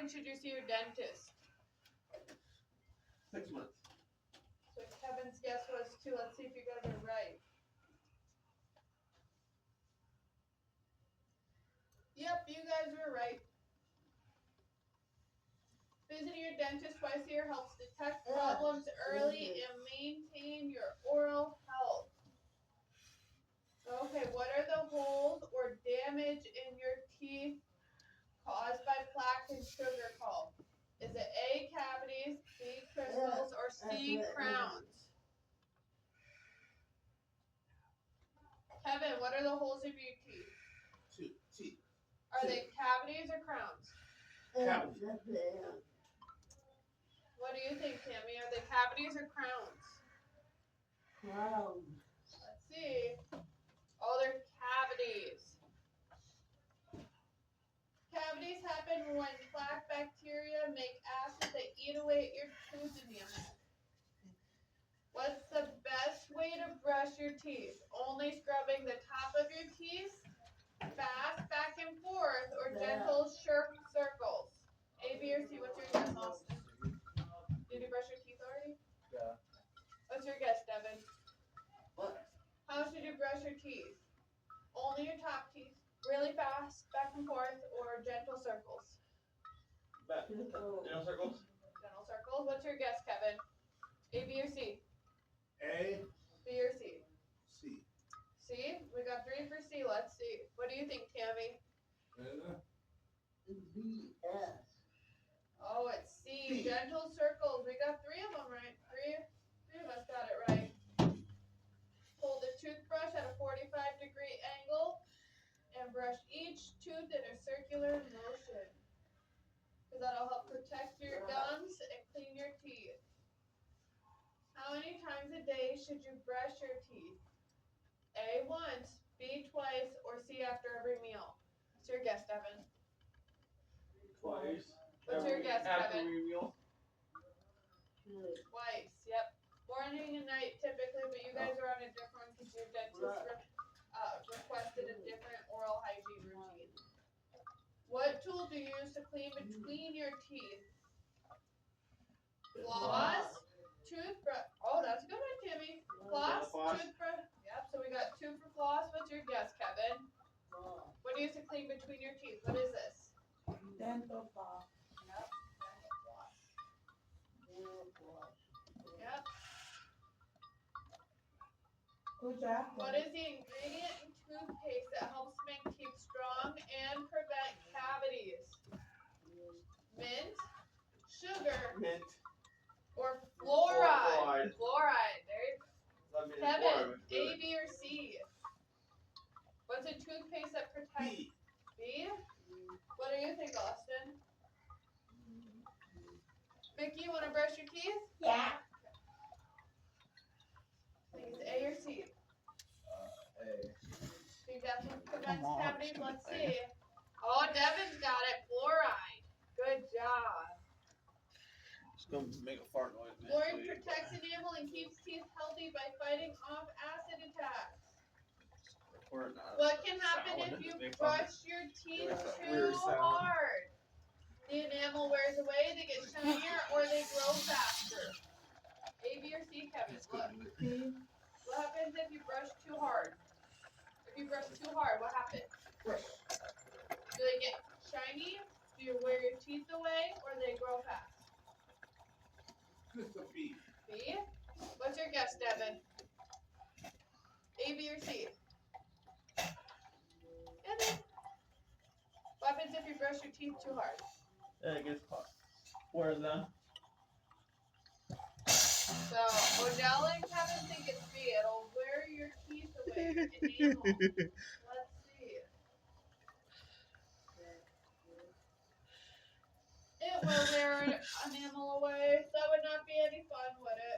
often should you see your dentist? 6 months. So Kevin's guess was 2. Let's see if you got it right. Yep, you guys were right. Visiting your dentist twice a year helps detect problems early and maintain your oral health. Okay, what are the holes or damage in your teeth caused by plaque and sugar called? Is it A, cavities, B, crystals, or C, crowns? Kevin, what are the holes of your teeth? Teeth. Are they cavities or crowns? Cavities. What do you think, Tammy? Are they cavities or crowns? Crowns. Let's see. Oh, they're cavities. Cavities happen when plaque bacteria make acid that eat away at your tooth enamel. What's the best way to brush your teeth? Only scrubbing the top of your teeth, fast back and forth, or gentle circles? A, B, or C? What's your guess, Austin? Did you brush your teeth already? Yeah. What's your guess, Devin? What? How should you brush your teeth? Only your top teeth, really fast, back and forth, or gentle circles? Gentle circles. Gentle circles. What's your guess, Kevin? A, B, or C? A. B or C? C. C? We got 3 for C. Let's see. What do you think, Tammy? BS. Oh, it's C. C. Gentle circles. We got 3 of them right. Three of us got it right. Hold the toothbrush at a 45-degree angle and brush each tooth in a circular motion. Because that'll help protect your gums and clean your teeth. How many times a day should you brush your teeth? A, once, B, twice, or C, after every meal? What's your guess, Devin? Twice. What's your guess, After Kevin? we meal. Twice, yep. Morning and night typically, but you guys are on a different one because your dentist requested a different oral hygiene routine. What tool do you use to clean between your teeth? Floss, toothbrush. Oh, that's a good one, Timmy. Floss, toothbrush. Yep, so we got 2 for floss. What's your guess, Kevin? What do you use to clean between your teeth? What is this? Dental floss. Yep, dental floss. Yep. Good job. What is the ingredient in toothpaste that helps make teeth strong and prevent cavities? Mint, sugar, Mint. or fluoride? Fluoride. Fluoride. There you go. I mean, Kevin, A, B, or C? What's a toothpaste that protects? B. B? What do you think, Austin? Vicky, you want to brush your teeth? Yeah. Think it's A or C? A. Think that's what prevents cavities? Let's see. Oh, Devin's got it. Fluoride. Good job. It's gonna make a fart noise. Fluoride protects enamel and keeps teeth healthy by fighting off acid attacks. What can happen if you brush your teeth too hard? The enamel wears away, they get shinier, or they grow faster. A, B, or C, Kevin? Look. What happens if you brush too hard? If you brush too hard, what happens? Do they get shiny? Do you wear your teeth away, or they grow fast? It's a B. B? What's your guess, Devin? A, B, or C? Devin? What happens if you brush your teeth too hard? Yeah, it gets hot. Where's that? So, Odell and Kevin think it's B. It'll wear your teeth away, your enamel. Let's see. It will wear enamel away. That would not be any fun, would it?